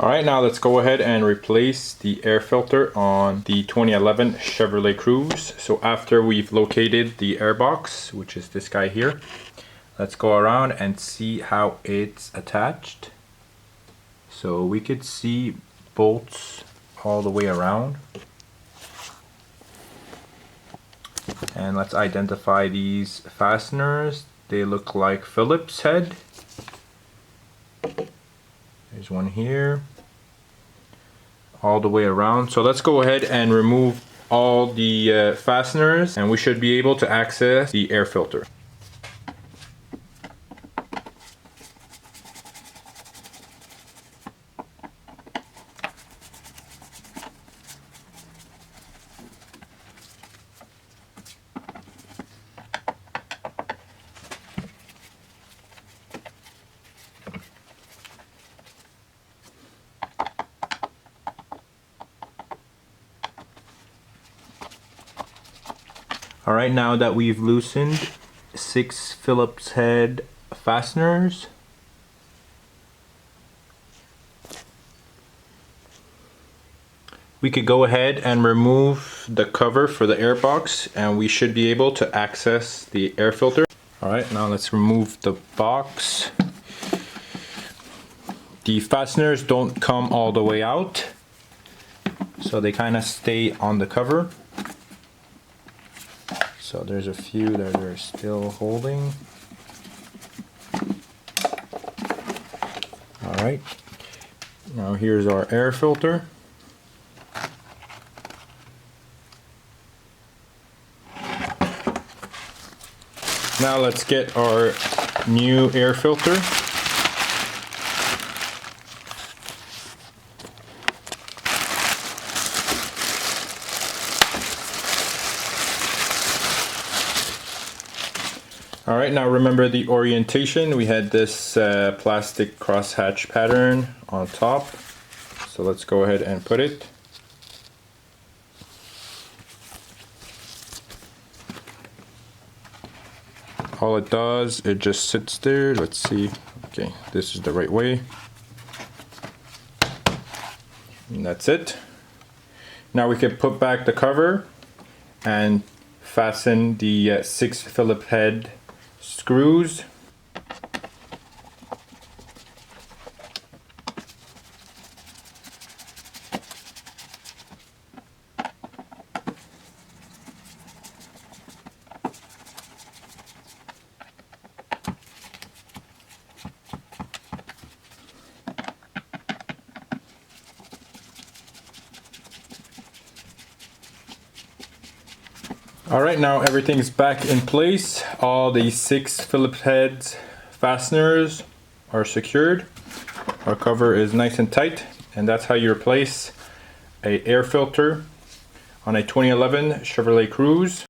Alright, now let's go ahead and replace the air filter on the 2011 Chevrolet Cruze. So after we've located the air box, which is this guy here, let's go around and see how it's attached. So we could see bolts all the way around. And let's identify these fasteners. They look like Phillips head. There's one here. All the way around. So let's go ahead and remove all the fasteners, and we should be able to access the air filter. Alright, now that we've loosened 6 Phillips head fasteners, we could go ahead and remove the cover for the air box, and we should be able to access the air filter. Alright, now let's remove the box. The fasteners don't come all the way out, so they kind of stay on the cover. So there's a few that are still holding. Alright, now here's our air filter. Now let's get our new air filter. Alright, now remember the orientation. We had this plastic crosshatch pattern on top. So let's go ahead and put it. All it does, it just sits there. Let's see. Okay, this is the right way. And that's it. Now we can put back the cover and fasten the 6 Phillips head screws. Alright, now everything's back in place. All the 6 Phillips heads fasteners are secured. Our cover is nice and tight, and that's how you replace an air filter on a 2011 Chevrolet Cruze.